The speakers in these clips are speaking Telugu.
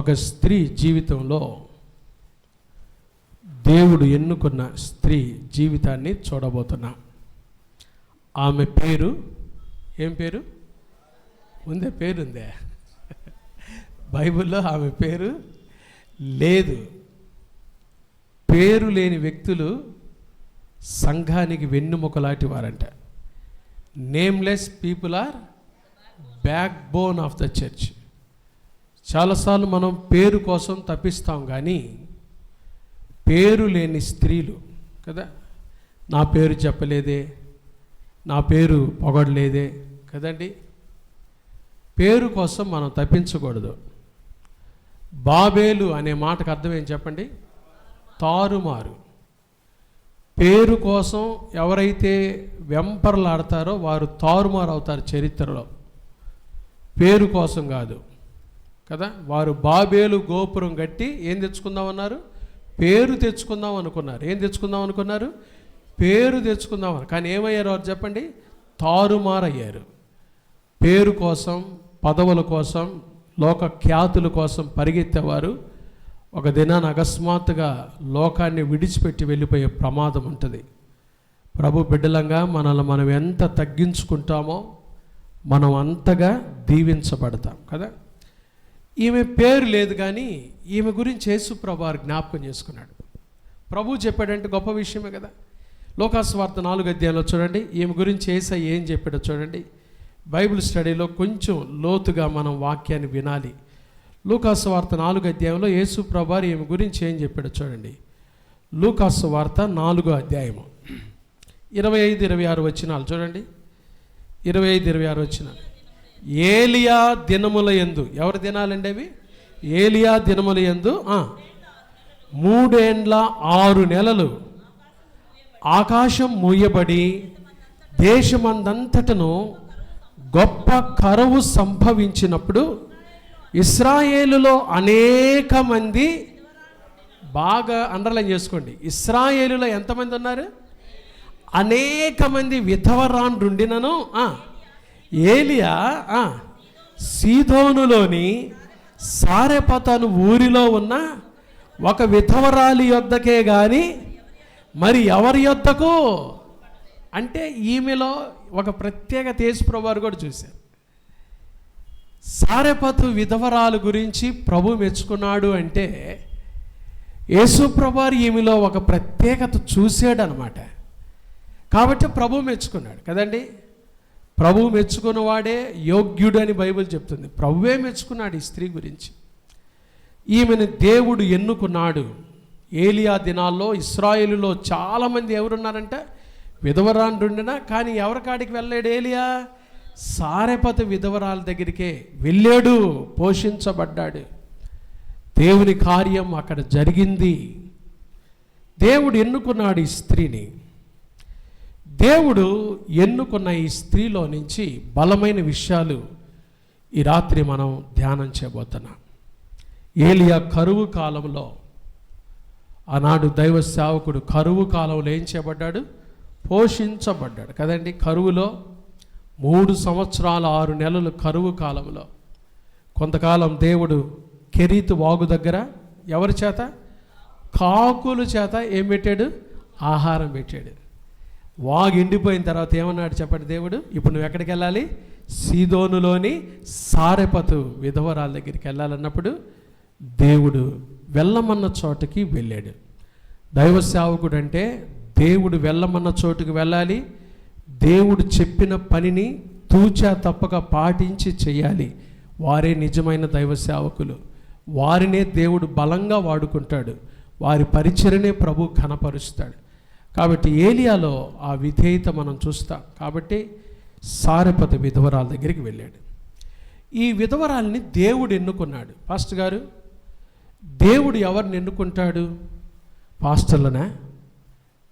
ఒక స్త్రీ జీవితంలో దేవుడు ఎన్నుకున్న స్త్రీ జీవితాన్ని చూడబోతున్నాం. ఆమె పేరు ఏం పేరు ఉందే? పేరుందే బైబిల్లో ఆమె పేరు లేదు. పేరు లేని వ్యక్తులు సంఘానికి వెన్నుముకలాంటి వారంట. Nameless people are backbone of the church. చాలాసార్లు మనం పేరు కోసం తప్పిస్తాం, కానీ పేరు లేని స్త్రీలు కదా, నా పేరు చెప్పలేదే, నా పేరు పొగడలేదే కదండి. పేరు కోసం మనం తప్పించకూడదు. బాబేలు అనే మాటకు అర్థం ఏం చెప్పండి? తారుమారు. పేరు కోసం ఎవరైతే వెంపర్లాడతారో వారు తారుమారు అవుతారు చరిత్రలో. పేరు కోసం కాదు కదా. వారు బాబేలు గోపురం కట్టి ఏం తెచ్చుకుందామన్నారు? పేరు తెచ్చుకుందాం అనుకున్నారు. ఏం తెచ్చుకుందాం అనుకున్నారు? పేరు తెచ్చుకుందామని. కానీ ఏమయ్యారు వారు చెప్పండి? తారుమారయ్యారు. పేరు కోసం, పదవుల కోసం, లోక ఖ్యాతుల కోసం పరిగెత్తేవారు ఒక దినాన్ని అకస్మాత్తుగా లోకాన్ని విడిచిపెట్టి వెళ్ళిపోయే ప్రమాదం ఉంటుంది. ప్రభు బిడ్డలంగా మనల్ని మనం ఎంత తగ్గించుకుంటామో మనం అంతగా దీవించబడతాం కదా. ఈమె పేరు లేదు, కానీ ఈమె గురించి యేసు ప్రభు వారు జ్ఞాపకం చేసుకున్నాడు. ప్రభు చెప్పాడంటే గొప్ప విషయమే కదా. లోకాసువార్త 4వ అధ్యాయంలో చూడండి, ఈమె గురించి యేసయ్య ఏం చెప్పాడో చూడండి. బైబిల్ స్టడీలో కొంచెం లోతుగా మనం వాక్యాన్ని వినాలి. లూకాసువార్త 4వ అధ్యాయంలో యేసు ప్రభు వారు ఈమె గురించి ఏం చెప్పాడో చూడండి. లూకాసువార్త 4వ అధ్యాయము 25-26 వచనాలు చూడండి. 25-26 వచనాలు. ఏలియా దినముల యందు, ఎవరి దినాలండి అవి? ఏలియా దినముల యందు 3 ఏండ్ల 6 నెలలు ఆకాశం మూయబడి దేశమందంతటను గొప్ప కరువు సంభవించినప్పుడు ఇశ్రాయేలులో అనేక మంది, బాగా అండర్లైన్ చేసుకోండి, ఇశ్రాయేలులో ఎంతమంది ఉన్నారు? అనేక మంది విధవరాండ్రుండినను ఏలియా సీదోనులోని సారెపతను ఊరిలో ఉన్న ఒక విధవరాలి యొద్దకే గాని మరి ఎవరి యొద్దకు అంటే ఈమెలో ఒక ప్రత్యేకత యేసు ప్రభు వారు కూడా చూశారు. సారెపతు విధవరాలు గురించి ప్రభు మెచ్చుకున్నాడు అంటే యేసు ప్రభు వారు ఈమెలో ఒక ప్రత్యేకత చూశాడు అనమాట. కాబట్టి ప్రభు మెచ్చుకున్నాడు కదండి. ప్రభు మెచ్చుకున్నవాడే యోగ్యుడు అని బైబిల్ చెప్తుంది. ప్రభువే మెచ్చుకున్నాడు ఈ స్త్రీ గురించి. ఈమెను దేవుడు ఎన్నుకున్నాడు. ఏలియా దినాల్లో ఇశ్రాయేలులో చాలామంది ఎవరున్నారంటే విధవరాండ్రుండినా, కానీ ఎవరి కాడికి వెళ్ళాడు ఏలియా? సారెపతు విధవరాల దగ్గరికే వెళ్ళాడు, పోషించబడ్డాడు. దేవుని కార్యం అక్కడ జరిగింది. దేవుడు ఎన్నుకున్నాడు ఈ స్త్రీని. దేవుడు ఎన్నుకున్న ఈ స్త్రీలో నుంచి బలమైన విషయాలు ఈ రాత్రి మనం ధ్యానం చేయబోతున్నాం. ఏలియా కరువు కాలంలో, ఆనాడు దైవ సేవకుడు కరువు కాలంలో ఏం చేయబడ్డాడు? పోషించబడ్డాడు కదండి. కరువులో 3 సంవత్సరాల 6 నెలలు కరువు కాలంలో కొంతకాలం దేవుడు కెరీతు వాగు దగ్గర ఎవరి చేత? కాకుల చేత ఏం పెట్టాడు? ఆహారం పెట్టాడు. వాగు ఎండిపోయిన తర్వాత ఏమన్నాడు చెప్పండి దేవుడు? ఇప్పుడు నువ్వు ఎక్కడికి వెళ్ళాలి? సీదోనులోని సారెపతు విధవరాల దగ్గరికి వెళ్ళాలన్నప్పుడు దేవుడు వెళ్ళమన్న చోటకి వెళ్ళాడు. దైవ సేవకుడు అంటే దేవుడు వెళ్ళమన్న చోటుకు వెళ్ళాలి. దేవుడు చెప్పిన పనిని తూచా తప్పక పాటించి చేయాలి. వారే నిజమైన దైవ సేవకులు. వారినే దేవుడు బలంగా వాడుకుంటాడు. వారి పరిచర్యనే ప్రభు ఘనపరుస్తాడు. కాబట్టి ఏలియాలో ఆ విధేయత మనం చూస్తాం. కాబట్టి సారెపతు విధవరాల దగ్గరికి వెళ్ళాడు. ఈ విధవరాల్ని దేవుడు ఎన్నుకున్నాడు. పాస్టర్ గారు, దేవుడు ఎవరిని ఎన్నుకుంటాడు? పాస్టర్లనా?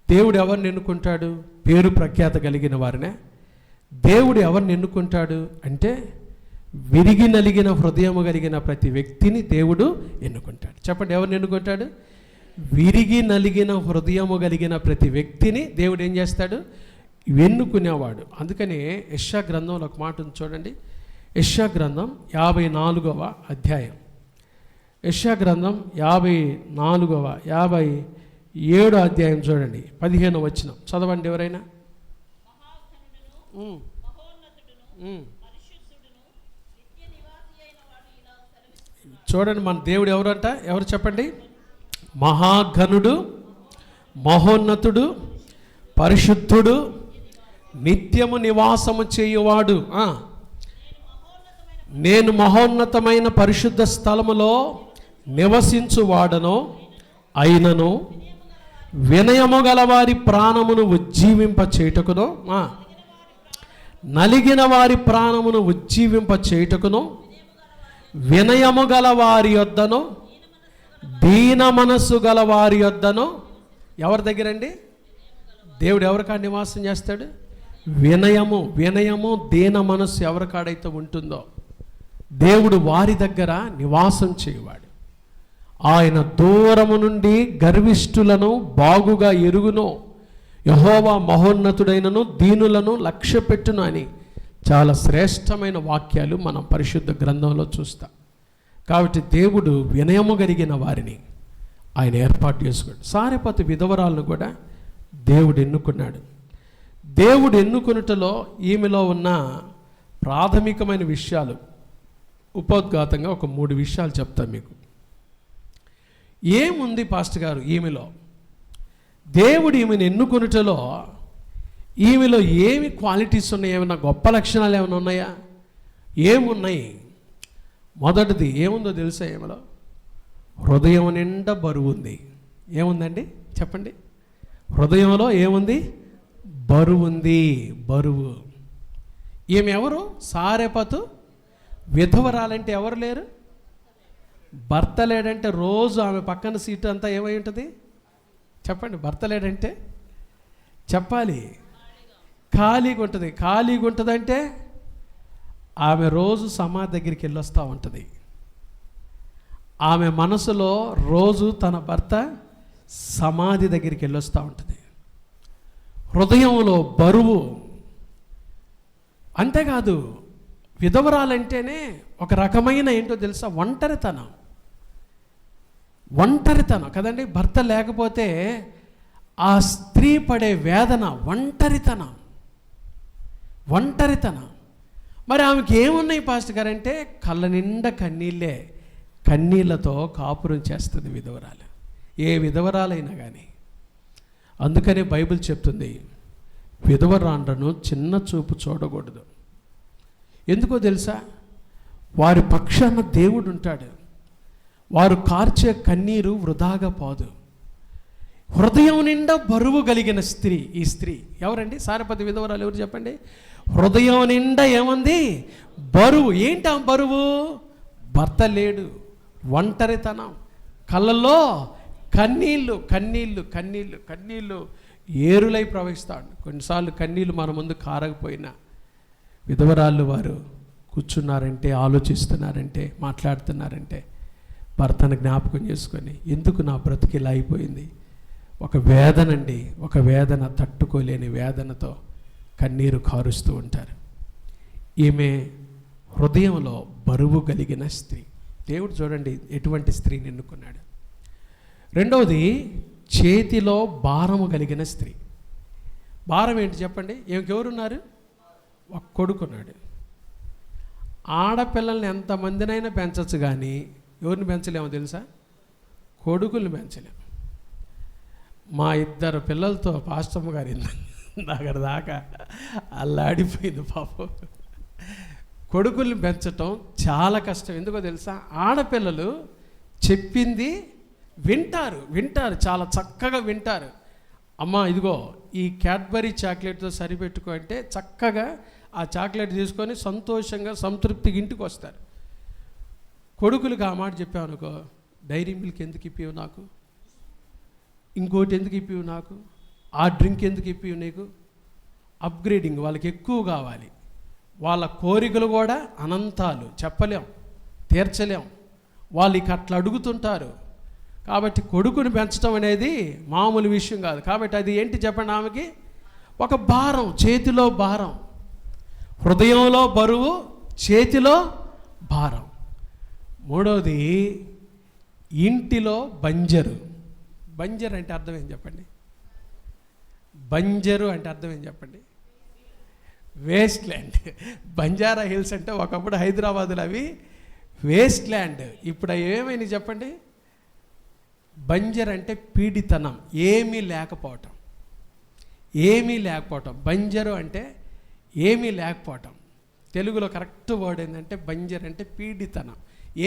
దేవుడు ఎవరిని ఎన్నుకుంటాడు? పేరు ప్రఖ్యాత కలిగిన వారినే. దేవుడు ఎవరిని ఎన్నుకుంటాడు అంటే విరిగి నలిగిన హృదయము కలిగిన ప్రతి వ్యక్తిని దేవుడు ఎన్నుకుంటాడు. చెప్పండి, ఎవరిని ఎన్నుకుంటాడు? విరిగి నలిగిన హృదయము కలిగిన ప్రతి వ్యక్తిని దేవుడు ఏం చేస్తాడు? ఎన్నుకునేవాడు. అందుకనే యెషయా గ్రంథంలో ఒక మాట ఉంది చూడండి. యెషయా గ్రంథం 54వ అధ్యాయం యెషయా గ్రంథం 57 అధ్యాయం చూడండి, 15వ వచనం చదవండి ఎవరైనా. చూడండి మన దేవుడు ఎవరంట, ఎవరు చెప్పండి? మహాఘనుడు, మహోన్నతుడు, పరిశుద్ధుడు, నిత్యము నివాసము చేయువాడు. నేను మహోన్నతమైన పరిశుద్ధ స్థలములో నివసించువాడను అయినను వినయము గల వారి ప్రాణమును ఉజ్జీవింప చేయుటకును, నలిగిన వారి ప్రాణమును ఉజ్జీవింప చేయుటకును, వినయము గల వారి యొద్దను, దీన మనస్సు గల వారి యొద్దను. ఎవరి దగ్గరండి? దేవుడు ఎవరికాడ నివాసం చేస్తాడు? వినయము దీన మనస్సు ఎవరికాడైతే ఉంటుందో దేవుడు వారి దగ్గర నివాసం చేయువాడు. ఆయన దూరము నుండి గర్విష్ఠులను బాగుగా ఎరుగును, యెహోవా మహోన్నతుడైనను దీనులను లక్ష్యపెట్టును అని చాలా శ్రేష్టమైన వాక్యాలు మనం పరిశుద్ధ గ్రంథంలో చూస్తాం. కాబట్టి దేవుడు వినయము కలిగిన వారిని ఆయన ఏర్పాటు చేసుకున్నాడు. సారెపతు విధవరాలను కూడా దేవుడు ఎన్నుకున్నాడు. దేవుడు ఎన్నుకొనుటలో ఈమెలో ఉన్న ప్రాథమికమైన విషయాలు ఉపోద్ఘాతంగా ఒక 3 విషయాలు చెప్తాను మీకు. ఏముంది పాస్టర్ గారు ఈమెలో? దేవుడు ఈమెను ఎన్నుకొనుటలో ఈమెలో ఏమి క్వాలిటీస్ ఉన్నాయి? ఏమైనా గొప్ప లక్షణాలు ఏమైనా ఉన్నాయా? ఏమున్నాయి? మొదటిది ఏముందో తెలుసా? ఈమెలో హృదయం నిండా బరువు ఉంది. ఏముందండి చెప్పండి? హృదయంలో ఏముంది? బరువు ఉంది. బరువు. ఈమె ఎవరు? సారెపతు విధవరాలంటే ఎవరు లేరు? భర్త లేడంటే రోజు ఆమె పక్కన సీటు అంతా ఏమై ఉంటుంది చెప్పండి? భర్త లేడంటే చెప్పాలి, ఖాళీగా ఉంటుంది. ఖాళీగా ఉంటుందంటే ఆమె రోజు సమాధి దగ్గరికి వెళ్ళొస్తూ ఉంటుంది. ఆమె మనసులో రోజు తన భర్త సమాధి దగ్గరికి వెళ్ళొస్తూ ఉంటుంది. హృదయంలో బరువు. అంతేకాదు, విధవరాలంటేనే ఒక రకమైన ఏంటో తెలుసా? ఒంటరితనం కదండి. భర్త లేకపోతే ఆ స్త్రీ పడే వేదన ఒంటరితనం. మరి ఆమెకి ఏమున్నాయి పాస్టర్ గారు అంటే కళ్ళ నిండా కన్నీళ్ళే. కన్నీళ్ళతో కాపురం చేస్తుంది విధవరాలు, ఏ విధవరాలైనా కానీ. అందుకనే బైబిల్ చెప్తుంది, విధవరాండ్రను చిన్న చూపు చూడకూడదు. ఎందుకో తెలుసా? వారి పక్షాన దేవుడు ఉంటాడు. వారు కార్చే కన్నీరు వృధాగా పోదు. హృదయం నిండా బరువు కలిగిన స్త్రీ ఈ స్త్రీ. ఎవరండి? సారెపతు విధవరాలు ఎవరు చెప్పండి? హృదయం నిండా ఏముంది? బరువు. ఏంటి ఆ బరువు? భర్త లేడు, ఒంటరితనం, కళ్ళల్లో కన్నీళ్ళు ఏరులై ప్రవహిస్తాడు. కొన్నిసార్లు కన్నీళ్ళు మన ముందు కారకపోయినా విధవరాళ్ళు వారు కూర్చున్నారంటే, ఆలోచిస్తున్నారంటే, మాట్లాడుతున్నారంటే భర్తను జ్ఞాపకం చేసుకొని, ఎందుకు నా బ్రతికి ఇలా అయిపోయింది? ఒక వేదన, తట్టుకోలేని వేదనతో కన్నీరు కారుస్తూ ఉంటారు. ఈమె హృదయంలో బరువు కలిగిన స్త్రీ. దేవుడు చూడండి ఎటువంటి స్త్రీని ఎన్నుకున్నాడు. రెండవది, చేతిలో భారము కలిగిన స్త్రీ. భారం ఏంటి చెప్పండి? ఎవరున్నారు? ఒక కొడుకున్నాడు. ఆడపిల్లల్ని ఎంతమందినైనా పెంచచ్చు, కానీ ఎవరిని పెంచలేమో తెలుసా? కొడుకుల్ని పెంచలేము. మా 2 పిల్లలతో పాస్టమ్మ గారు దగ్గర దాకా అల్లాడిపోయింది పాపం. కొడుకుల్ని పెంచటం చాలా కష్టం. ఎందుకో తెలుసా? ఆడపిల్లలు చెప్పింది వింటారు, చాలా చక్కగా వింటారు. అమ్మ ఇదిగో ఈ క్యాడ్బరీ చాక్లెట్తో సరిపెట్టుకో అంటే చక్కగా ఆ చాక్లెట్ తీసుకొని సంతోషంగా సంతృప్తిగా ఇంటికి వస్తారు. కొడుకులకు ఆ మాట చెప్పామనుకో, డైరీ మిల్క్ ఎందుకు ఇప్పివు నాకు, ఇంకోటి ఎందుకు ఇప్పివు నాకు, ఆ డ్రింక్ ఎందుకు ఇప్పివు నీకు. అప్గ్రేడింగ్ వాళ్ళకి ఎక్కువ కావాలి. వాళ్ళ కోరికలు కూడా అనంతాలు, చెప్పలేం, తీర్చలేం. వాళ్ళు ఇక అట్లా అడుగుతుంటారు. కాబట్టి కొడుకుని పెంచడం అనేది మామూలు విషయం కాదు. కాబట్టి అది ఏంటి చెప్పండి? ఆమెకి ఒక భారం, చేతిలో భారం. హృదయంలో బరువు, చేతిలో భారం. మూడవది, ఇంటిలో బంజరు. బంజరు అంటే అర్థం ఏం చెప్పండి? బంజరు అంటే అర్థం ఏం చెప్పండి? Waste land. బంజారా హిల్స్ అంటే ఒకప్పుడు హైదరాబాదులో అవి వేస్ట్ ల్యాండ్. ఇప్పుడు అవి ఏమైనా చెప్పండి? బంజర్ అంటే పీడితనం, ఏమీ లేకపోవటం. ఏమీ లేకపోవటం. బంజరు అంటే ఏమీ లేకపోవటం. తెలుగులో కరెక్ట్ వర్డ్ ఏంటంటే బంజర్ అంటే పీడితనం,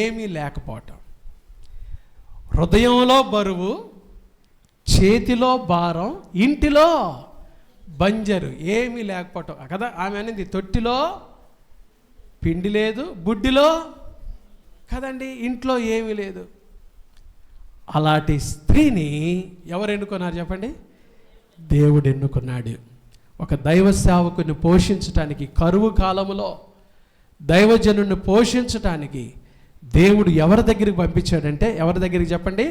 ఏమీ లేకపోవటం. హృదయంలో బరువు, చేతిలో భారం, ఇంటిలో బంజరు, ఏమీ లేకపోవటం కదా. ఆమె అనేది తొట్టిలో పిండి లేదు, బుడ్డిలో కదండి, ఇంట్లో ఏమీ లేదు. అలాంటి స్త్రీని ఎవరు ఎన్నుకున్నారు చెప్పండి? దేవుడు ఎన్నుకున్నాడు. ఒక దైవ సేవకుని పోషించటానికి, కరువు కాలంలో దైవజనుని పోషించటానికి దేవుడు ఎవరి దగ్గరికి పంపించాడంటే, ఎవరి దగ్గరికి చెప్పండి?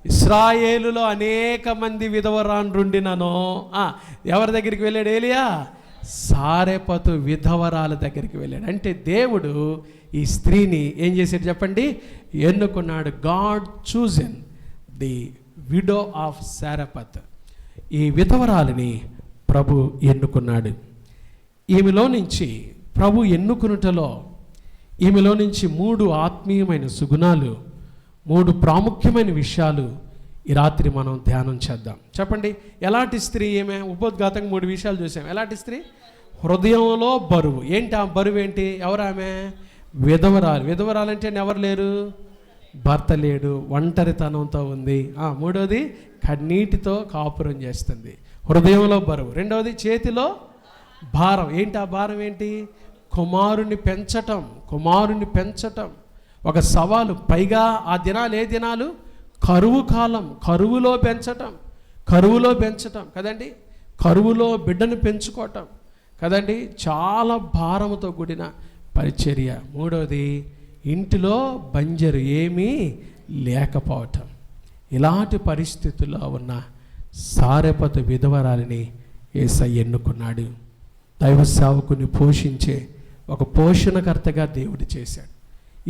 ఇశ్రాయేలులో అనేక మంది విధవరాండ్రుండినను. ఎవరి దగ్గరికి వెళ్ళాడు ఏలియా? సారెపతు విధవరాల దగ్గరికి వెళ్ళాడు. అంటే దేవుడు ఈ స్త్రీని ఏం చేశాడు చెప్పండి? ఎన్నుకున్నాడు. God chosen the widow of Zarephath. ఈ విధవరాలిని ప్రభు ఎన్నుకున్నాడు. ఈమెలో నుంచి ప్రభు ఎన్నుకునుటలో ఈమెలో నుంచి 3 ఆత్మీయమైన సుగుణాలు, 3 ప్రాముఖ్యమైన విషయాలు ఈ రాత్రి మనం ధ్యానం చేద్దాం. చెప్పండి, ఎలాంటి స్త్రీ ఈమె? ఉపోద్ఘాతంగా 3 విషయాలు చూసాం. ఎలాంటి స్త్రీ? హృదయంలో బరువు. ఏంటి ఆ బరువు ఏంటి? ఎవరు ఆమె? విధవరాలు. విధవరాలు అంటే ఎవరు లేరు? భర్త లేడు, ఒంటరితనంతో ఉంది. మూడవది కన్నీటితో కాపురం చేస్తుంది. హృదయంలో బరువు. రెండవది చేతిలో భారం. ఏంటి ఆ భారం ఏంటి? కుమారుని పెంచటం. కుమారుని పెంచటం ఒక సవాలు. పైగా ఆ దినాలు ఏ దినాలు? కరువు కాలం. కరువులో పెంచటం కదండి. కరువులో బిడ్డను పెంచుకోవటం కదండి. చాలా భారముతో కూడిన పరిచర్య. మూడవది ఇంటిలో బంజరు, ఏమీ లేకపోవటం. ఇలాంటి పరిస్థితుల్లో ఉన్న సారెపతు విధవరాలిని యేసయ్య ఎన్నుకున్నాడు. దైవ సేవకుని పోషించే ఒక పోషణకర్తగా దేవుడు చేశాడు.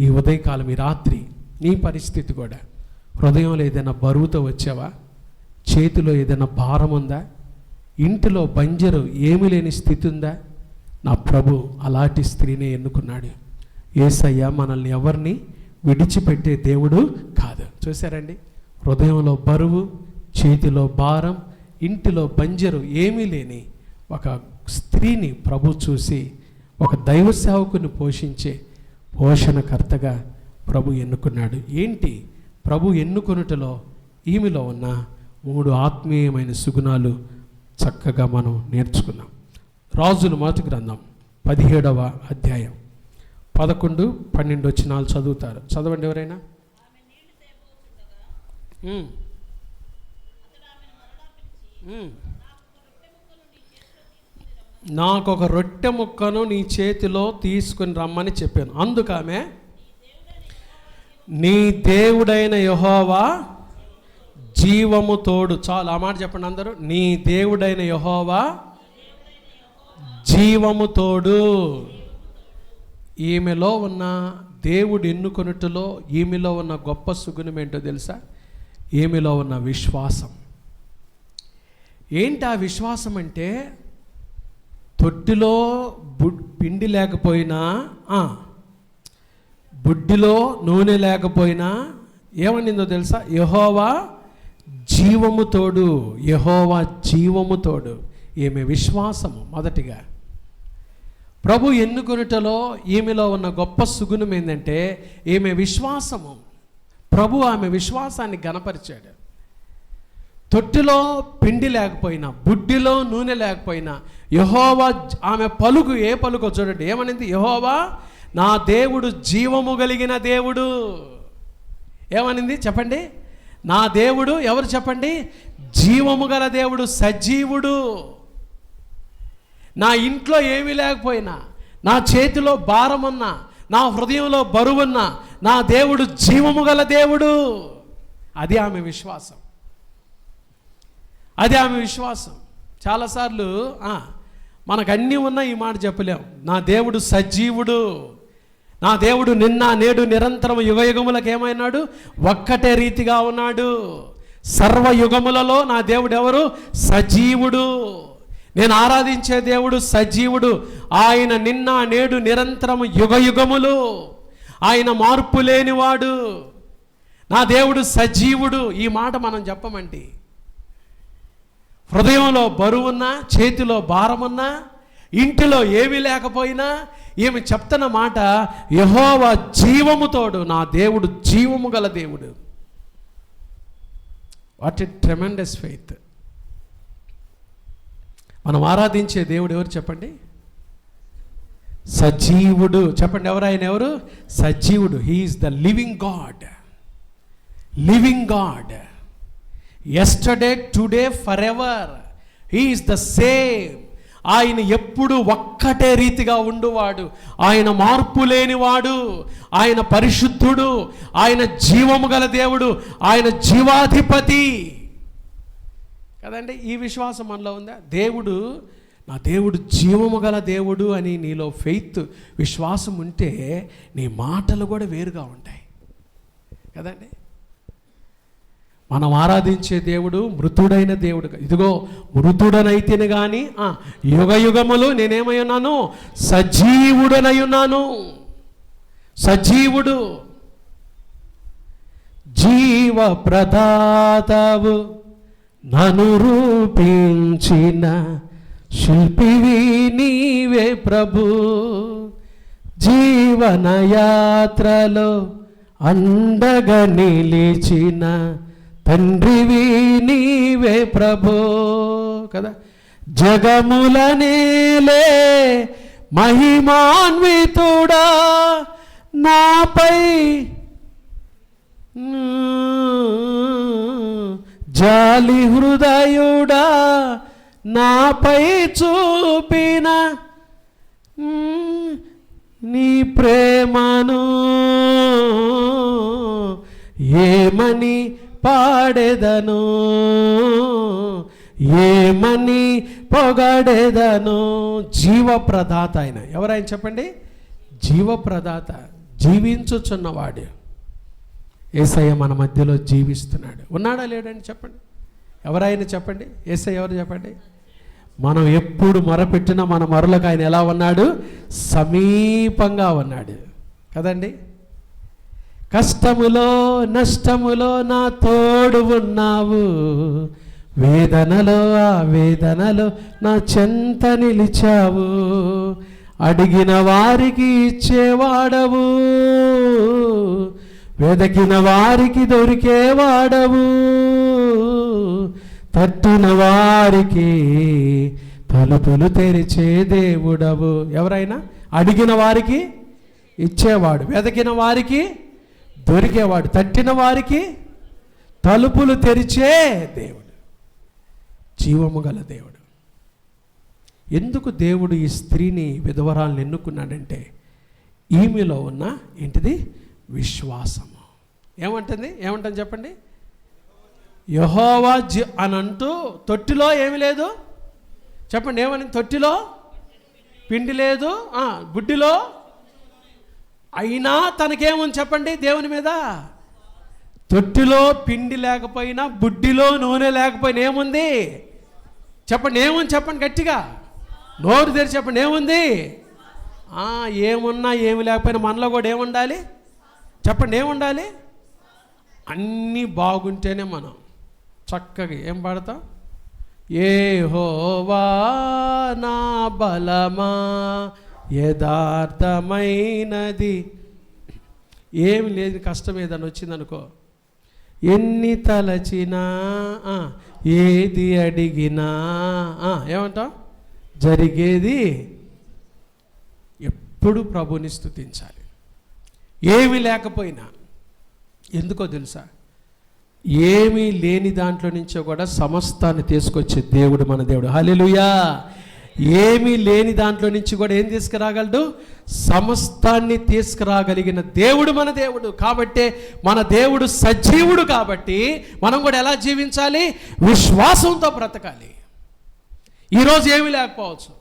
ఈ ఉదయకాలం, ఈ రాత్రి నీ పరిస్థితి కూడా, హృదయంలో ఏదైనా బరువుతో వచ్చావా? చేతిలో ఏదైనా భారం ఉందా? ఇంటిలో బంజరు, ఏమీ లేని స్థితి ఉందా? నా ప్రభు అలాంటి స్త్రీనే ఎన్నుకున్నాడు. యేసయ్య మనల్ని ఎవరిని విడిచిపెట్టే దేవుడు కాదు. చూసారండి, హృదయంలో బరువు, చేతిలో భారం, ఇంటిలో బంజరు, ఏమీ లేని ఒక స్త్రీని ప్రభు చూసి ఒక దైవ సేవకుని పోషించే పోషణకర్తగా ప్రభు ఎన్నుకున్నాడు. ఏంటి ప్రభు ఎన్నుకొనుటలో ఈమెలో ఉన్న 3 ఆత్మీయమైన సుగుణాలు చక్కగా మనం నేర్చుకున్నాం. రాజుల మొదటి గ్రంథం 17వ అధ్యాయం 11, 12 వచనాలు చదువుతారు. చదవండి ఎవరైనా. నాకు ఒక రొట్టె ముక్కను నీ చేతిలో తీసుకుని రమ్మని చెప్పాను. అందుకు ఆమె, నీ దేవుడైన యెహోవా జీవము తోడు. చాలు, ఆ మాట చెప్పండి అందరూ. నీ దేవుడైన యెహోవా జీవము తోడు. ఈమెలో ఉన్న దేవుడు ఎన్నుకొనుటలో ఈమెలో ఉన్న గొప్ప సుగుణం ఏంటో తెలుసా? ఈమెలో ఉన్న విశ్వాసం. ఏంటి ఆ విశ్వాసం అంటే, తొట్టిలో పిండి లేకపోయినా, బుడ్డిలో నూనె లేకపోయినా ఏమనిందో తెలుసా? యెహోవా జీవము తోడు. యెహోవా జీవము తోడు. ఈమె విశ్వాసము. మొదటిగా ప్రభు ఎన్నుకొనుటలో ఈమెలో ఉన్న గొప్ప సుగుణం ఏంటంటే ఈమె విశ్వాసము. ప్రభు ఆమె విశ్వాసాన్ని గణపరిచాడు. తొట్టిలో పిండి లేకపోయినా, బుడ్డిలో నూనె లేకపోయినా యెహోవా, ఆమె పలుకు ఏ పలుకో చూడండి. ఏమనింది? యెహోవా నా దేవుడు జీవము కలిగిన దేవుడు. ఏమనింది చెప్పండి? నా దేవుడు ఎవరు చెప్పండి? జీవము గల దేవుడు, సజీవుడు. నా ఇంట్లో ఏమీ లేకపోయినా, నా చేతిలో భారమున్నా, నా హృదయంలో బరువున్నా, నా దేవుడు జీవము గల దేవుడు. అది ఆమె విశ్వాసం. అది ఆమె విశ్వాసం. చాలాసార్లు మనకు అన్నీ ఉన్నా ఈ మాట చెప్పలేం. నా దేవుడు సజీవుడు, నా దేవుడు నిన్న నేడు నిరంతరం యుగయుగములకు ఏమైనాడు? ఒక్కటే రీతిగా ఉన్నాడు. సర్వయుగములలో నా దేవుడు ఎవరు? సజీవుడు. నేను ఆరాధించే దేవుడు సజీవుడు. ఆయన నిన్న నేడు నిరంతరం యుగయుగములు. ఆయన మార్పు లేనివాడు. నా దేవుడు సజీవుడు. ఈ మాట మనం చెప్పమండి. హృదయంలో బరువున్నా, చేతిలో భారమున్నా, ఇంటిలో ఏమీ లేకపోయినా ఈమె చెప్తున్న మాట, యెహోవా జీవముతోడు, నా దేవుడు జీవము గల దేవుడు. What a tremendous faith. మనం ఆరాధించే దేవుడు ఎవరు చెప్పండి? సజీవుడు. చెప్పండి, ఎవరు ఆయన? ఎవరు? సజీవుడు. He is the living God. Living God. Yesterday, today, for ever. He is the same. ఆయన ఎప్పుడు ఒక్కటే రీతిగా ఉండువాడు. ఆయన మార్పు లేనివాడు. ఆయన పరిశుద్ధుడు. ఆయన జీవము గల దేవుడు. ఆయన జీవాధిపతి కదండి. ఈ విశ్వాసం మనలో ఉందా? దేవుడు, నా దేవుడు జీవము గల దేవుడు అని నీలో ఫెయిత్, విశ్వాసం ఉంటే నీ మాటలు కూడా వేరుగా ఉంటాయి కదండి. మనం ఆరాధించే దేవుడు మృతుడైన దేవుడు. ఇదిగో మృతుడనైతేనే కానీ యుగయుగములు నేనేమై ఉన్నాను? సజీవుడనై ఉన్నాను. సజీవుడు. జీవ ప్రదాతవు, నన్ను రూపించిన శిల్పివి నీవే ప్రభు. జీవనయాత్రలో అండగా నిలిచిన తండ్రివి నీవే ప్రభు కదా. జగముల నేలే మహిమాన్వితుడా, నాపై జాలి హృదయుడా, నాపై చూపిన నీ ప్రేమను ఏమని పాడెదను, ఏమని పొగడెదను. జీవప్రదాత ఆయన. ఎవరైనా చెప్పండి? జీవప్రదాత. జీవించుచున్నవాడు యేసయ్య మన మధ్యలో జీవిస్తున్నాడు. ఉన్నాడా లేడండి? చెప్పండి. ఎవరైనా చెప్పండి. యేసయ్య ఎవరు చెప్పండి? మనం ఎప్పుడు మొరపెట్టినా మన మొరలకు ఆయన ఎలా ఉన్నాడు? సమీపంగా ఉన్నాడు కదండి. కష్టములో నష్టములో నా తోడు ఉన్నావు, వేదనలో ఆ వేదనలో నా చెంత నిలిచావు, అడిగిన వారికి ఇచ్చేవాడవు, వెదకిన వారికి దొరికేవాడవు, తట్టిన వారికి తలుపులు తెరిచే దేవుడవు. ఎవరైనా అడిగిన వారికి ఇచ్చేవాడు, వెదకిన వారికి దొరికేవాడు, తట్టిన వారికి తలుపులు తెరిచే దేవుడు, జీవము గల దేవుడు. ఎందుకు దేవుడు ఈ స్త్రీని, విధవరాలను ఎన్నుకున్నాడంటే ఈమెలో ఉన్న ఏంటిది? విశ్వాసము. ఏమంటుంది చెప్పండి? యెహోవా అని అంటూ తొట్టిలో ఏమి లేదు చెప్పండి. ఏమని? తొట్టిలో పిండి లేదు, బుడ్డిలో అయినా తనకేమని చెప్పండి? దేవుని మీద. తొట్టిలో పిండి లేకపోయినా, బుడ్డిలో నూనె లేకపోయినా ఏముంది చెప్పండి? ఏముంది చెప్పండి గట్టిగా, నోరు తెరిచి చెప్పండి. ఏముంది? ఏమున్నా ఏమి లేకపోయినా మనలో కూడా ఏముండాలి చెప్పండి? ఏముండాలి? అన్నీ బాగుంటేనే మనం చక్కగా ఏం పాడతాం? యెహోవా నా బలమా యథార్థమైనది. ఏమి లేదు, కష్టం ఏదైనా వచ్చిందనుకో, ఎన్ని తలచినా ఏది అడిగినా ఏమంటాం? జరిగేది. ఎప్పుడు ప్రభుని స్తుతించాలి. ఏమి లేకపోయినా. ఎందుకో తెలుసా? ఏమీ లేని దాంట్లో నుంచో కూడా సమస్తాన్ని తీసుకొచ్చే దేవుడు మన దేవుడు. హల్లెలూయా. ఏమీ లేని దాంట్లో నుంచి కూడా ఏం తీసుకురాగలడు? సమస్తాన్ని తీసుకురాగలిగిన దేవుడు మన దేవుడు. కాబట్టే మన దేవుడు సజీవుడు. కాబట్టి మనం కూడా ఎలా జీవించాలి? విశ్వాసంతో బ్రతకాలి. ఈరోజు ఏమీ లేకపోవచ్చు,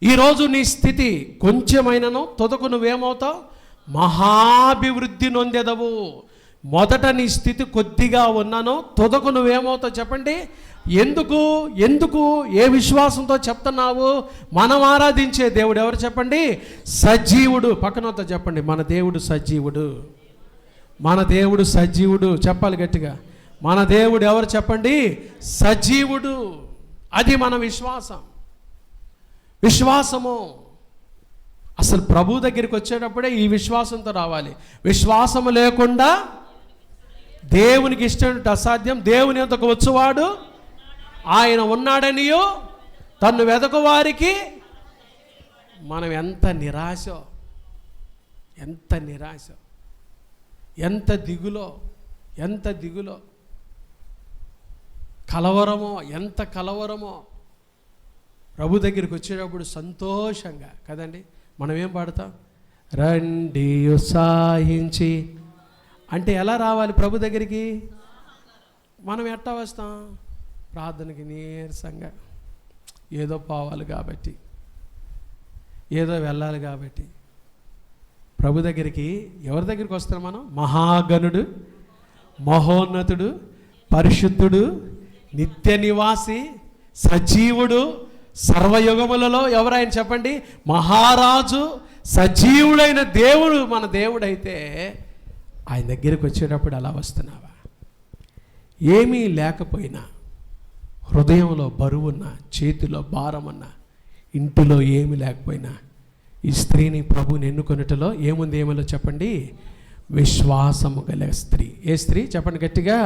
ఈరోజు నీ స్థితి కొంచెమైనను తుదకు నువ్వేమవుతావు? మహాభివృద్ధి నొందెదవు. మొదట నీ స్థితి కొద్దిగా ఉన్నను తుదకు నువ్వేమవుతావు చెప్పండి. ఎందుకు ఏ విశ్వాసంతో చెప్తున్నావు? మనం ఆరాధించే దేవుడు ఎవరు చెప్పండి? సజీవుడు. పక్కనతో చెప్పండి, మన దేవుడు సజీవుడు. మన దేవుడు సజీవుడు. చెప్పాలి గట్టిగా, మన దేవుడు ఎవరు చెప్పండి? సజీవుడు. అది మన విశ్వాసము. అసలు ప్రభు దగ్గరికి వచ్చేటప్పుడే ఈ విశ్వాసంతో రావాలి. విశ్వాసము లేకుండా దేవునికి ఇష్టం అసాధ్యం. దేవుని యొద్దకు వచ్చువాడు ఆయన ఉన్నాడనియో తన్ను వెదకు వారికి. మనం ఎంత నిరాశ, ఎంత దిగులో, కలవరమో, ఎంత కలవరమో. ప్రభు దగ్గరికి వచ్చేటప్పుడు సంతోషంగా కదండి. మనం ఏం పాడతాం? రండి ఉత్సాహించి. అంటే ఎలా రావాలి ప్రభు దగ్గరికి? మనం ఎట్టా వస్తాం? ప్రార్థనకి నీరసంగా, ఏదో పోవాలి కాబట్టి, ఏదో వెళ్ళాలి కాబట్టి. ప్రభు దగ్గరికి ఎవరి దగ్గరికి వస్తాం మనం? మహాగణుడు, మహోన్నతుడు, పరిశుద్ధుడు, నిత్య నివాసి, సజీవుడు, సర్వయుగములలో ఎవరైనా చెప్పండి? మహారాజు, సజీవుడైన దేవుడు మన దేవుడైతే ఆయన దగ్గరికి వచ్చేటప్పుడు అలా వస్తున్నావా? ఏమీ లేకపోయినా, హృదయంలో బరువున్నా, చేతిలో భారమున్నా, ఇంటిలో ఏమి లేకపోయినా, ఈ స్త్రీని ప్రభువుని ఎన్నుకొనుటలో ఏముంది? ఏమలో చెప్పండి? విశ్వాసము గల స్త్రీ. ఏ స్త్రీ? చెప్పండి గట్టిగా,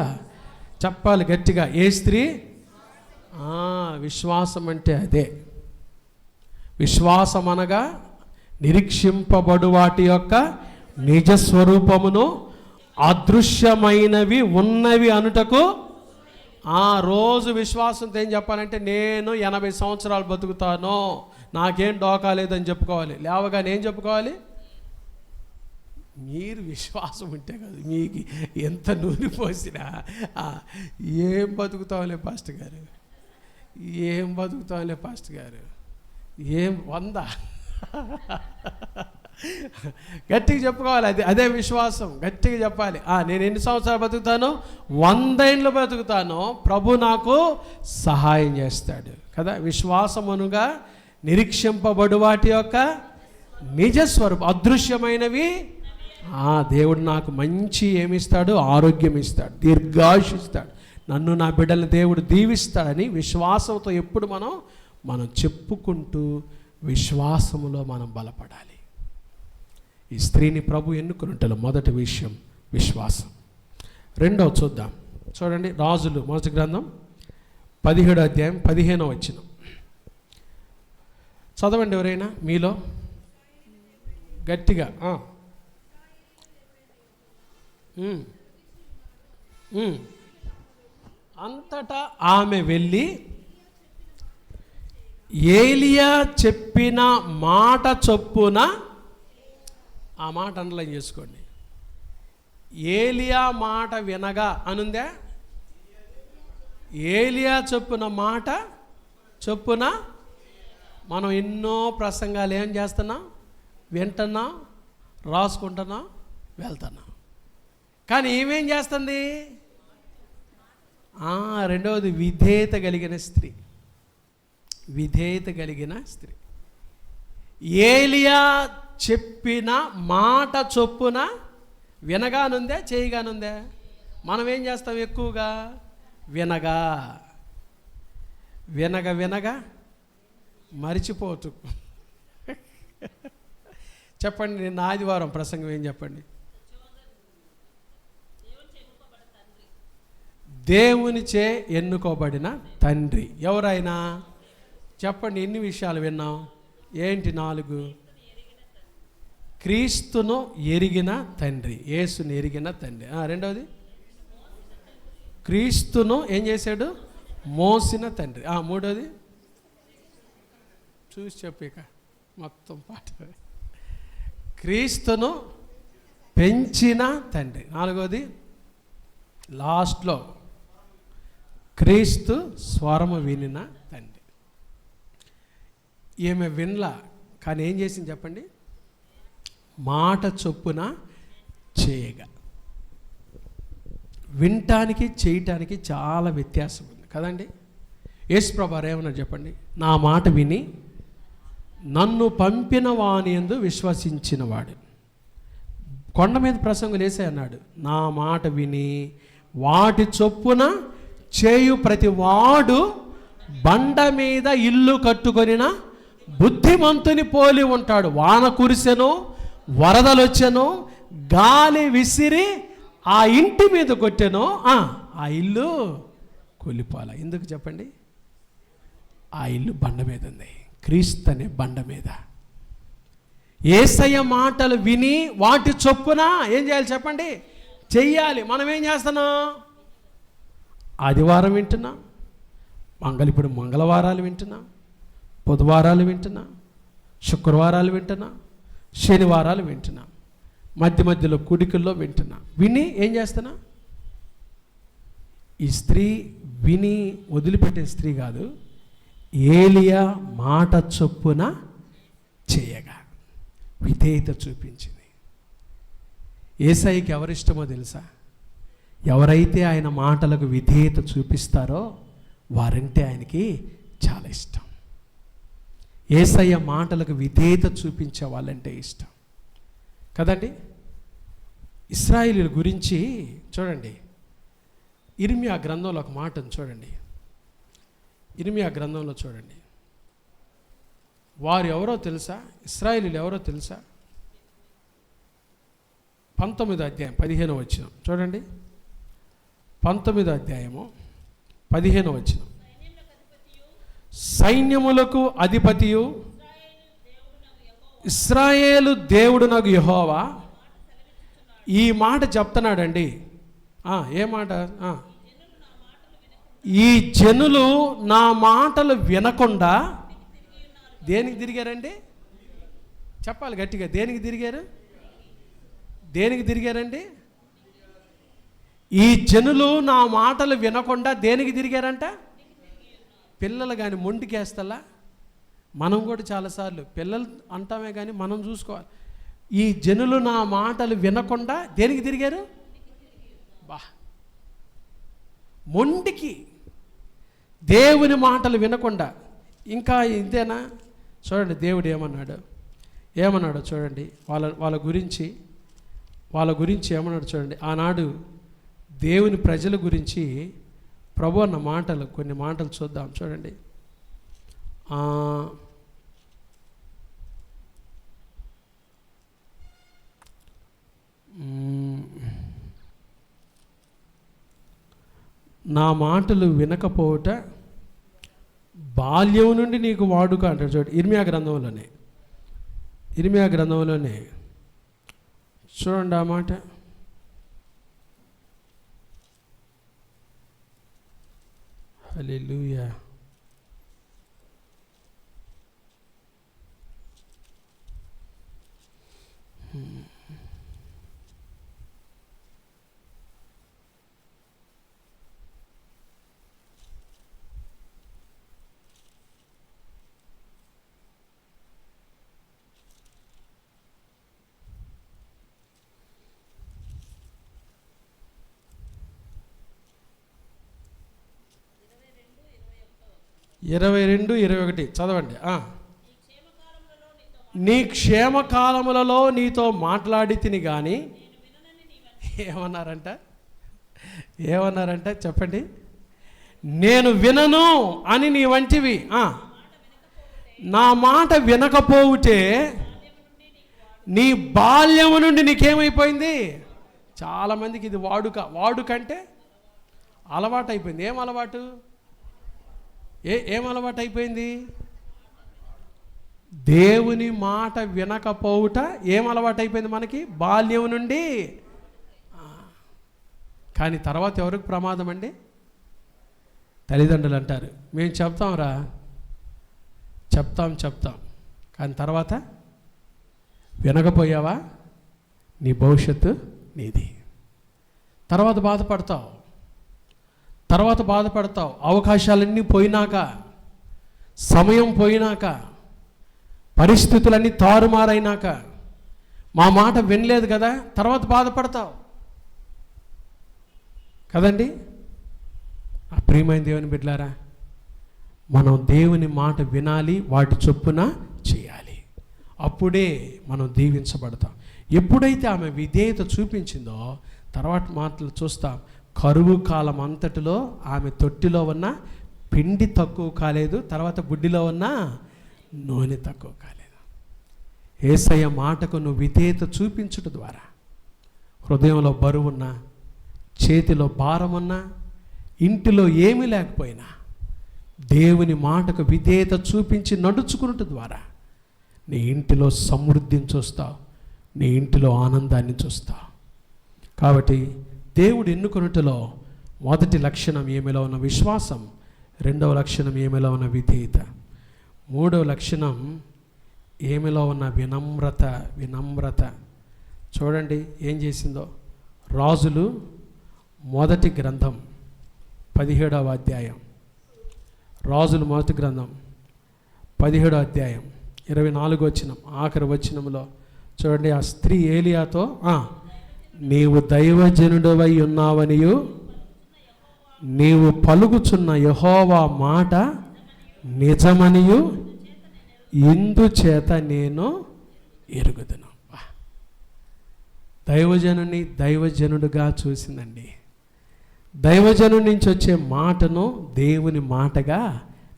చెప్పాలి గట్టిగా. ఏ స్త్రీ? విశ్వాసం అంటే అదే. విశ్వాసం అనగా నిరీక్షింపబడు వాటి యొక్క నిజస్వరూపమును అదృశ్యమైనవి ఉన్నవి అనుటకు. రోజు విశ్వాసంతో ఏం చెప్పాలంటే, నేను 80 సంవత్సరాలు బతుకుతాను, నాకేం డోకాలేదని చెప్పుకోవాలి. లేవగానే ఏం చెప్పుకోవాలి? మీరు విశ్వాసం ఉంటే కాదు, మీకు ఎంత నూనె పోసినా ఏం బతుకుతావులే పాస్టర్ గారు, ఏం ఏం 100 గట్టిగా చెప్పుకోవాలి. అదే విశ్వాసం. గట్టిగా చెప్పాలి. నేను ఎన్ని సంవత్సరాలు బతుకుతాను? 100 ఏళ్ళు బతుకుతాను, ప్రభు నాకు సహాయం చేస్తాడు కదా. విశ్వాసమునుగా నిరీక్షింపబడు వాటి యొక్క నిజస్వరూపం, అదృశ్యమైనవి. దేవుడు నాకు మంచి ఏమిస్తాడు? ఆరోగ్యం ఇస్తాడు, దీర్ఘాయుష్ ఇస్తాడు, నన్ను నా బిడ్డలను దేవుడు దీవిస్తాడని విశ్వాసంతో ఎప్పుడు మనం చెప్పుకుంటూ విశ్వాసములో మనం బలపడాలి. ఈ స్త్రీని ప్రభు ఎన్నుకున్నట్లు మొదటి విషయం విశ్వాసం. రెండవ చూద్దాం. చూడండి, రాజులు మొదటి గ్రంథం 17వ అధ్యాయం 15వ వచనం చదవండి ఎవరైనా మీలో గట్టిగా. అంతటా ఆమె వెళ్ళి ఏలియా చెప్పిన మాట చొప్పున, ఆ మాట అండర్లైన్ చేసుకోండి. ఏలియా మాట వినగా అనుందా? ఏలియా చొప్పున మాట చొప్పున. మనం ఎన్నో ప్రసంగాలు ఏం చేస్తున్నాం? వింటున్నాం, రాసుకుంటున్నాం, వెళ్తున్నాం. కానీ ఏమేం చేస్తుంది? రెండవది విధేయత కలిగిన స్త్రీ. ఏలియా చెప్పిన మాట చొప్పున వినగానుందే, చేయగానుందే. మనం ఏం చేస్తాం? ఎక్కువగా వినగా మరిచిపోతూ. చెప్పండి, నిన్న ఆదివారం ప్రసంగం ఏం చెప్పండి? దేవునిచే ఎన్నుకోబడిన తండ్రి. ఎవరైనా చెప్పండి, ఎన్ని విషయాలు విన్నాం? ఏంటి? 4. క్రీస్తును ఎరిగిన తండ్రి, యేసుని ఎరిగిన తండ్రి. రెండవది, క్రీస్తును ఏం చేశాడు? మోసిన తండ్రి. మూడవది, చూసి చెప్పిక మొత్తం పాట. క్రీస్తును పెంచిన తండ్రి. 4వది, లాస్ట్లో క్రీస్తు స్వరము వినిన తండ్రి. ఈమె వినలా, కానీ ఏం చేసింది చెప్పండి? మాట చొప్పున చేయగా. వినటానికి చేయటానికి చాలా వ్యత్యాసం ఉంది కదండి. యేసు ప్రభువారు ఏమన్నారు చెప్పండి? నా మాట విని నన్ను పంపిన వాని యందు విశ్వసించినవాడు. కొండ మీద ప్రసంగం వేసే అన్నాడు, నా మాట విని వాటి చొప్పున చేయు ప్రతి వాడు బండ మీద ఇల్లు కట్టుకొనిన బుద్ధిమంతుని పోలి ఉంటాడు. వాన కురిసెను, వరదలు వచ్చెను, గాలి విసిరి ఆ ఇంటి మీద కొట్టెను, ఆ ఇల్లు కూలిపోల. ఎందుకు చెప్పండి? ఆ ఇల్లు బండ మీద ఉంది, క్రీస్తు అనే బండ మీద. యేసయ్య మాటలు విని వాటి చొప్పున ఏం చేయాలి చెప్పండి? చెయ్యాలి. మనం ఏం చేస్తున్నాం? ఆదివారం వింటున్నాం, ఇప్పుడు మంగళవారాలు వింటున్నాం, బుధవారాలు వింటున్నాం, శుక్రవారాలు వింటున్నాం, శనివారాలు వింటున్నాం, మధ్య మధ్యలో కుడికల్లో వింటున్నాం. విని ఏం చేస్తున్నా? ఈ స్త్రీ విని వదిలిపెట్టే స్త్రీ కాదు, ఏలియా మాట చొప్పున చేయగా విధేయత చూపించింది. యేసయ్యకి ఎవరిష్టమో తెలుసా? ఎవరైతే ఆయన మాటలకు విధేయత చూపిస్తారో వారంటే ఆయనకి చాలా ఇష్టం. యేసయ్య మాటలకు విధేయత చూపించే వాళ్ళంటే ఇష్టం కదండి. ఇశ్రాయేలీయుల గురించి చూడండి, ఇర్మియా గ్రంథంలో ఒక మాటను చూడండి. ఇర్మియా గ్రంథంలో చూడండి, వారు ఎవరో తెలుసా? ఇశ్రాయేలీయులు ఎవరో తెలుసా? 19వ అధ్యాయం 15వ వచనం చూడండి. 19వ అధ్యాయము 15వ వచనం. సైన్యములకు అధిపతియు ఇశ్రాయేలు దేవుడునగు యెహోవా ఈ మాట చెప్తున్నాడండి. ఏ మాట? ఈ జనులు నా మాటలు వినకుండా దేనికి తిరిగారండి? చెప్పాలి గట్టిగా. దేనికి తిరిగారు? దేనికి తిరిగారండి? ఈ జనులు నా మాటలు వినకుండా దేనికి తిరిగారంట? పిల్లలు కానీ మొండికేస్తలా. మనం కూడా చాలాసార్లు పిల్లలు అంటామే కానీ మనం చూసుకోవాలి. ఈ జనులు నా మాటలు వినకుండా దేనికి తిరిగారు? మొండికి, దేవుని మాటలు వినకుండా. ఇంకా ఇంతేనా? చూడండి దేవుడు ఏమన్నాడో చూడండి. వాళ్ళ గురించి ఏమన్నాడు చూడండి. ఆనాడు దేవుని ప్రజల గురించి ప్రభు అన్న మాటలు, కొన్ని మాటలు చూద్దాం చూడండి. నా మాటలు వినకపోవట బాల్యం నుండి నీకు వాడుక అంటాడు చూడండి. ఇర్మియా గ్రంథంలోనే చూడండి ఆ మాట. హల్లెలూయా. ఇరవై 22-21 చదవండి. నీ క్షేమకాలములలో నీతో మాట్లాడి తిని కానీ ఏమన్నారంట చెప్పండి? నేను వినను అని నీ వంటివి. నా మాట వినకపోవుటే నీ బాల్యము నుండి నీకేమైపోయింది? చాలామందికి ఇది వాడుక అంటే అలవాటు అయిపోయింది. ఏం అలవాటు? ఏం అలవాటు అయిపోయింది? దేవుని మాట వినకపోవుట ఏం అలవాటు అయిపోయింది మనకి? బాల్యం నుండి. కానీ తర్వాత ఎవరికి ప్రమాదం అండి? తల్లిదండ్రులు అంటారు, మేము చెప్తాంరా, చెప్తాం కానీ తర్వాత వినకపోయావా నీ భవిష్యత్తు నీది. తర్వాత బాధపడతావు. అవకాశాలన్నీ పోయినాక, సమయం పోయినాక పరిస్థితులన్నీ తారుమారైనాక మా మాట వినలేదు కదా, తర్వాత బాధపడతావు కదండి. ఆ ప్రియమైన దేవుని బిడ్డలారా, మనం దేవుని మాట వినాలి, వాటి చొప్పున చేయాలి. అప్పుడే మనం దీవించబడతాం. ఎప్పుడైతే ఆమె విధేయత చూపించిందో తర్వాత మాటలు చూస్తాం. కరువు కాలం అంతటిలో ఆమె తొట్టిలో ఉన్న పిండి తక్కువ కాలేదు, తర్వాత బుడ్డిలో ఉన్న నూనె తక్కువ కాలేదు. యేసయ్య మాటకు నువ్వు విధేయత చూపించుట ద్వారా హృదయంలో బరువున్నా, చేతిలో భారమున్నా, ఇంటిలో ఏమీ లేకపోయినా దేవుని మాటకు విధేయత చూపించి నడుచుకున్నట ద్వారా నీ ఇంటిలో సమృద్ధిని చూస్తావు, నీ ఇంటిలో ఆనందాన్ని చూస్తావు. కాబట్టి దేవుడు ఎన్నుకొనుటలో మొదటి లక్షణం ఏమిలో ఉన్న విశ్వాసం, రెండవ లక్షణం ఏమిలో ఉన్న విధేయత, మూడవ లక్షణం ఏమిలో ఉన్న వినమ్రత. చూడండి ఏం చేసిందో. రాజులు మొదటి గ్రంథం 17వ అధ్యాయం, రాజులు మొదటి గ్రంథం 17వ అధ్యాయం 24వ వచనం, ఆఖరి వచనంలో చూడండి. ఆ స్త్రీ ఏలియాతో నీవు దైవజనుడవై ఉన్నావనియు నీవు పలుకుచున్న యెహోవా మాట నిజమనియు ఇందుచేత నేను ఎరుగుదును. దైవజనుని దైవజనుడుగా చూసిందండి. దైవజను నుంచి వచ్చే మాటను దేవుని మాటగా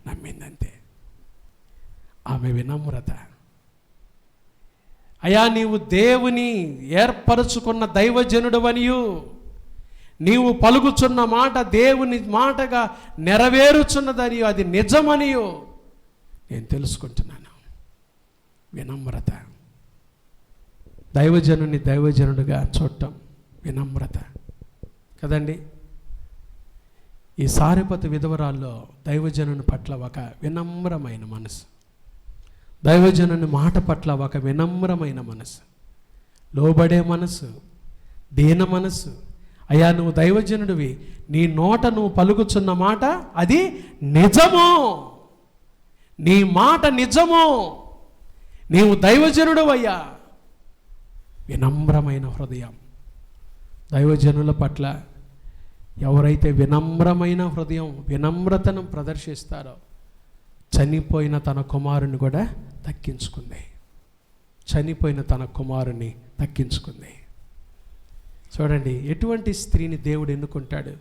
నమ్మిందంతే. ఆమె వినమ్రత. అయా నీవు దేవుని ఏర్పరచుకున్న దైవజనుడవనియు నీవు పలుకుచున్న మాట దేవుని మాటగా నెరవేరుచున్నదనియు అది నిజమనియు నేను తెలుసుకుంటున్నాను. వినమ్రత. దైవజనుని దైవజనుడుగా చూడటం వినమ్రత కదండి. ఈ సారెపతు విధవరాల్లో దైవజనుని పట్ల ఒక వినమ్రమైన మనసు, దైవజనుని మాట పట్ల ఒక వినమ్రమైన మనసు, లోబడే మనసు, దీన మనసు. అయ్యా నువ్వు దైవజనుడివి, నీ నోట నువ్వు పలుకుచున్న మాట అది నిజము, నీ మాట నిజము, నీవు దైవజనుడు అయ్యా. వినమ్రమైన హృదయం. దైవజనుల పట్ల ఎవరైతే వినమ్రమైన హృదయం, వినమ్రతను ప్రదర్శిస్తారో చనిపోయిన తన కుమారుని కూడా దక్కించుకుంది. చనిపోయిన తన కుమారుని దక్కించుకుంది. చూడండి ఎటువంటి స్త్రీని దేవుడు ఎన్నుకుంటాడు,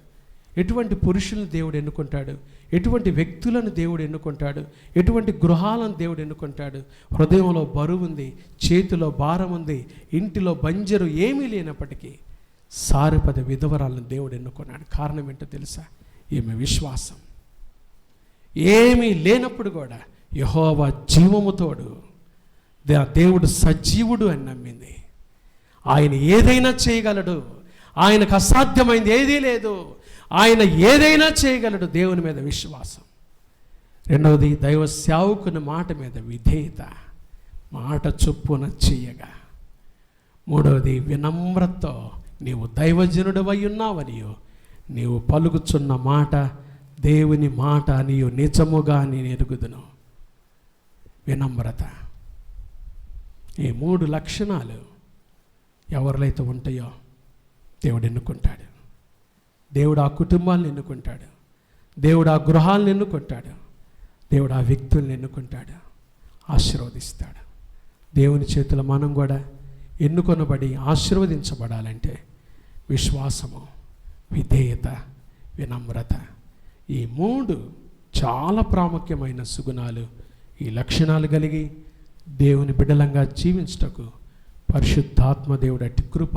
ఎటువంటి పురుషులను దేవుడు ఎన్నుకుంటాడు, ఎటువంటి వ్యక్తులను దేవుడు ఎన్నుకుంటాడు, ఎటువంటి గృహాలను దేవుడు ఎన్నుకుంటాడు. హృదయంలో బరువు ఉంది, చేతిలో భారం ఉంది, ఇంటిలో బంజరు ఏమీ లేనప్పటికీ సారెపద విధవరాలను దేవుడు ఎన్నుకున్నాడు. కారణం ఏంటో తెలుసా? ఈమె విశ్వాసం. ఏమీ లేనప్పుడు కూడా యెహోవా జీవముతోడు, దేవుడు సజీవుడు అని నమ్మింది. ఆయన ఏదైనా చేయగలడు, ఆయనకు అసాధ్యమైంది ఏదీ లేదు, ఆయన ఏదైనా చేయగలడు. దేవుని మీద విశ్వాసం. రెండవది దైవ సేవకుని మాట మీద విధేయత, మాట చొప్పున చెయ్యగా. మూడవది వినమ్రతతో నీవు దైవజనుడవై ఉన్నావనియో నీవు పలుకుచున్న మాట దేవుని మాట నీవు నిజముగా నేను ఎరుగుదును. వినమ్రత. ఈ మూడు లక్షణాలు ఎవరిలైతే ఉంటాయో దేవుడు ఎన్నుకుంటాడు. దేవుడు ఆ కుటుంబాలను ఎన్నుకుంటాడు, దేవుడు ఆ గృహాలను ఎన్నుకుంటాడు, దేవుడు ఆ వ్యక్తులను ఎన్నుకుంటాడు, ఆశీర్వదిస్తాడు. దేవుని చేతుల మనం కూడా ఎన్నుకొనబడి ఆశీర్వదించబడాలంటే విశ్వాసము, విధేయత, వినమ్రత, ఈ మూడు చాలా ప్రాముఖ్యమైన సుగుణాలు, ఈ లక్షణాలు కలిగి దేవుని బిడ్డలంగా జీవించుటకు పరిశుద్ధాత్మ దేవుడు అట్టి కృప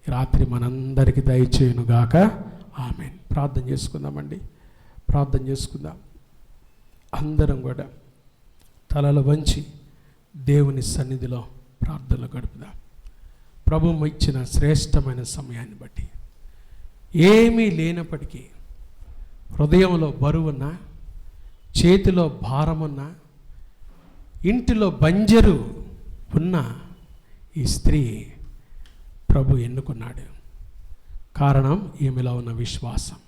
రాత్రి మనందరికీ దయచేయునుగాక. ఆమేన్. ప్రార్థన చేసుకుందామండి. ప్రార్థన చేసుకుందాం. అందరం కూడా తలలు వంచి దేవుని సన్నిధిలో ప్రార్థనలు గడుపుదాం. ప్రభువు ఇచ్చిన శ్రేష్టమైన సమయాన్ని బట్టి ఏమీ లేనప్పటికీ హృదయంలో బరువున్నా, చేతిలో భారమున్నా, ఇంటిలో బంజరు ఉన్న ఈ స్త్రీ ప్రభు ఎన్నుకున్నాడు. కారణం ఈమెలో ఉన్న విశ్వాసం.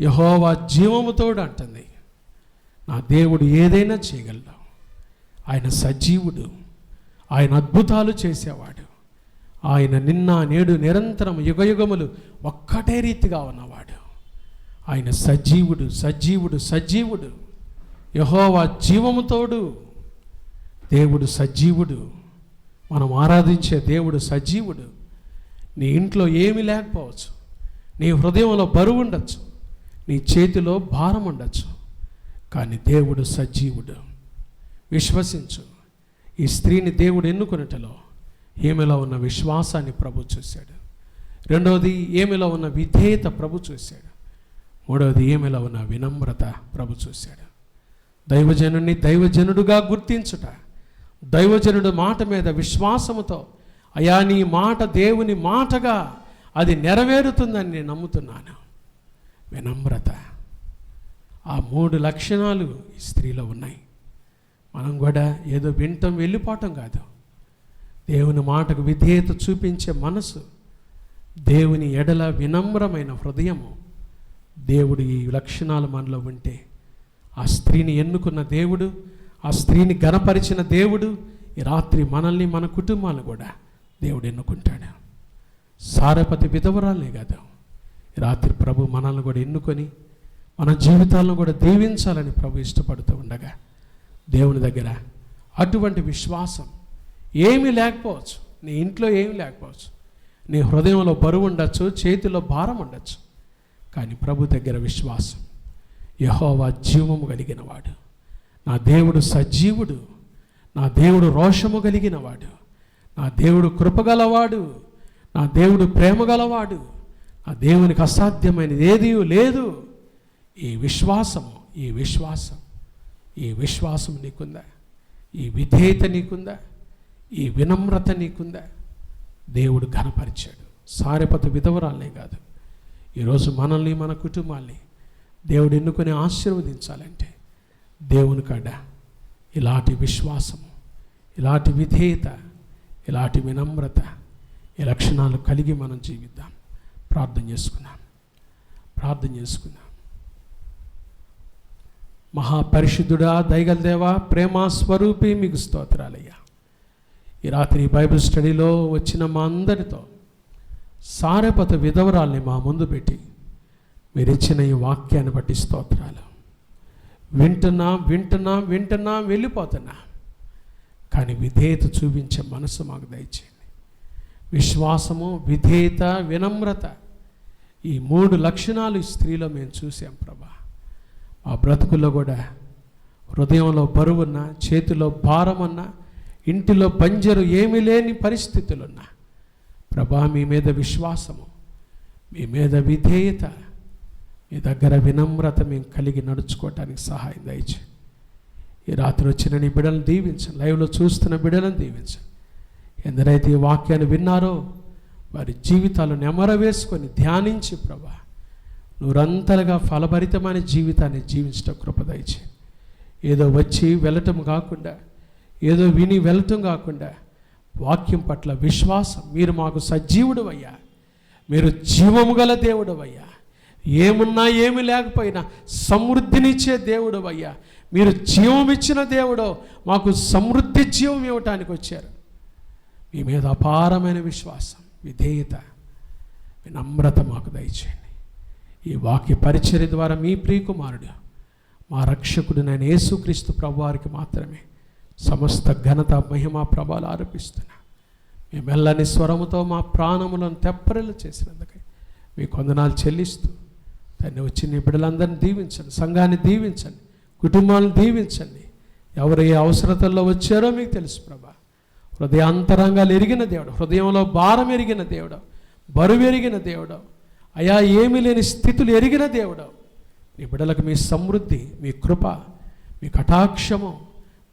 యెహోవా జీవముతోడు అంటుంది, నా దేవుడు ఏదైనా చేయగలడు, ఆయన సజీవుడు, ఆయన అద్భుతాలు చేసేవాడు, ఆయన నిన్న నేడు నిరంతరం యుగయుగములు ఒక్కటే రీతిగా ఉన్నవాడు. ఆయన సజీవుడు, సజీవుడు, సజీవుడు. యెహోవా జీవముతోడు. దేవుడు సజీవుడు. మనం ఆరాధించే దేవుడు సజీవుడు. నీ ఇంట్లో ఏమీ లేకపోవచ్చు, నీ హృదయంలో బరువు ఉండొచ్చు, నీ చేతిలో భారం ఉండొచ్చు, కానీ దేవుడు సజీవుడు. విశ్వసించు. ఈ స్త్రీని దేవుడు ఎన్నుకొనుటలో ఈమెలో ఉన్న విశ్వాసాన్ని ప్రభు చూశాడు. రెండవది, ఈమెలో ఉన్న విధేయత ప్రభు చూశాడు. మూడవది, ఈమెలో ఉన్న వినమ్రత ప్రభు చూశాడు. దైవజనుడిని దైవజనుడుగా గుర్తించుట, దైవజనుడు మాట మీద విశ్వాసముతో, అయా నీ మాట దేవుని మాటగా అది నెరవేరుతుందని నేను నమ్ముతున్నాను. వినమ్రత. ఆ 3 లక్షణాలు ఈ స్త్రీలో ఉన్నాయి. మనం కూడా ఏదో వింటాం వెళ్ళిపోవటం కాదు. దేవుని మాటకు విధేయత చూపించే మనసు, దేవుని ఎడల వినమ్రమైన హృదయము, దేవుడు ఈ లక్షణాలు మనలో ఉంటే ఆ స్త్రీని ఎన్నుకున్న దేవుడు, ఆ స్త్రీని ఘనపరిచిన దేవుడు ఈ రాత్రి మనల్ని, మన కుటుంబాలను కూడా దేవుడు ఎన్నుకుంటాడు. సారెపతి విధవరాలనే కాదు, ఈ రాత్రి ప్రభు మనల్ని కూడా ఎన్నుకొని మన జీవితాలను కూడా దీవించాలని ప్రభు ఇష్టపడుతూ ఉండగా దేవుని దగ్గర అటువంటి విశ్వాసం. ఏమీ లేకపోవచ్చు, నీ ఇంట్లో ఏమీ లేకపోవచ్చు, నీ హృదయంలో బరువు ఉండొచ్చు, చేతిలో భారం ఉండొచ్చు, కానీ ప్రభు దగ్గర విశ్వాసం. యెహోవా జీవము కలిగిన వాడు, నా దేవుడు సజీవుడు, నా దేవుడు రోషము కలిగిన వాడు, నా దేవుడు కృపగలవాడు, నా దేవుడు ప్రేమ గలవాడు, నా దేవునికి అసాధ్యమైనది ఏదీ లేదు. ఈ విశ్వాసము, ఈ విశ్వాసం, ఈ విశ్వాసం నీకుందా? ఈ విధేయత నీకుందా? ఈ వినమ్రత నీకుందా? దేవుడు ఘనపరిచాడు. సారెపతు విధవరాలనే కాదు, ఈరోజు మనల్ని, మన కుటుంబాల్ని దేవుడు ఎన్నుకొని ఆశీర్వదించాలంటే దేవుని కాడ ఇలాంటి విశ్వాసము, ఇలాంటి విధేయత, ఇలాంటి వినమ్రత, ఈ లక్షణాలు కలిగి మనం జీవిద్దాం. ప్రార్థన చేసుకుందాం. మహాపరిశుద్ధుడా, దయగల దేవా, ప్రేమ స్వరూపి, మీకు స్తోత్రాలయ్యా. ఈ రాత్రి బైబిల్ స్టడీలో వచ్చిన మా అందరితో సారెపత విధవరాల్ని మా ముందు పెట్టి మీరు ఇచ్చిన ఈ వాక్యాన్ని బట్టి స్తోత్రాలు. వింటున్నా వెళ్ళిపోతున్నా, కానీ విధేయత చూపించే మనసు మాకు దయచేయండి. విశ్వాసము, విధేయత, వినమ్రత, ఈ 3 లక్షణాలు ఈ స్త్రీలో మేము చూసాం ప్రభా. ఆ బ్రతుకుల్లో కూడా హృదయంలో బరువున్నా, చేతిలో భారమన్నా, ఇంటిలో బంజరు ఏమీ లేని పరిస్థితులున్నా ప్రభా, మీ మీద విశ్వాసము, మీ మీద విధేయత, మీ దగ్గర వినమ్రత మేము కలిగి నడుచుకోవటానికి సహాయం దయచేయండి. ఈ రాత్రి వచ్చిన నీ బిడ్డలను దీవించండి, లైవ్లో చూస్తున్న బిడ్డలను దీవించండి. ఎందరైతే ఈ వాక్యాన్ని విన్నారో వారి జీవితాలు నెమరవేసుకొని ధ్యానించి ప్రభా, నూరంతలుగా ఫలభరితమైన జీవితాన్ని జీవించడం కృప దయచేయండి. ఏదో వచ్చి వెళ్ళటం కాకుండా, ఏదో విని వెళ్ళటం కాకుండా, వాక్యం పట్ల విశ్వాసం. మీరు మాకు సజీవుడు అయ్యా, మీరు జీవము గల దేవుడు అయ్యా, ఏమున్నా ఏమి లేకపోయినా సమృద్ధినిచ్చే దేవుడు అయ్యా, మీరు జీవం ఇచ్చిన దేవుడు, మాకు సమృద్ధి జీవం ఇవ్వటానికి వచ్చారు. మీ మీద అపారమైన విశ్వాసం, విధేయత, వినమ్రత మాకు దయచేయండి. ఈ వాక్య పరిచర్య ద్వారా మీ ప్రియకుమారుడు, మా రక్షకుడు నేను యేసుక్రీస్తు ప్రభువారికి మాత్రమే సమస్త ఘనత, మహిమ, ప్రభావాలు ఆరోపిస్తున్నా. మీ మెల్లని స్వరముతో మా ప్రాణములను తెప్పరిల్లు చేసినందుకై మీ వందనాలు చెల్లిస్తూ దాన్ని వచ్చి నీ బిడ్డలందరినీ దీవించండి, సంఘాన్ని దీవించండి, కుటుంబాలను దీవించండి. ఎవరు ఏ అవసరతల్లో వచ్చారో మీకు తెలుసు ప్రభా. హృదయాంతరంగాలు ఎరిగిన దేవుడు, హృదయంలో భారం ఎరిగిన దేవుడు, బరువు ఎరిగిన దేవుడు, అయా ఏమీ లేని స్థితులు ఎరిగిన దేవుడు. నీ బిడ్డలకు మీ సమృద్ధి, మీ కృప, మీ కటాక్షము,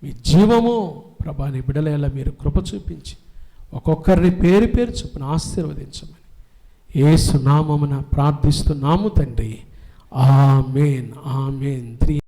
మీ జీవము ప్రభా, నీ బిడ్డల ఎలా మీరు కృప చూపించి ఒక్కొక్కరిని పేరు చొప్పున ఆశీర్వదించమని యేసు నామమున ప్రార్థిస్తున్నాము తండ్రి. ఆమేన్. 3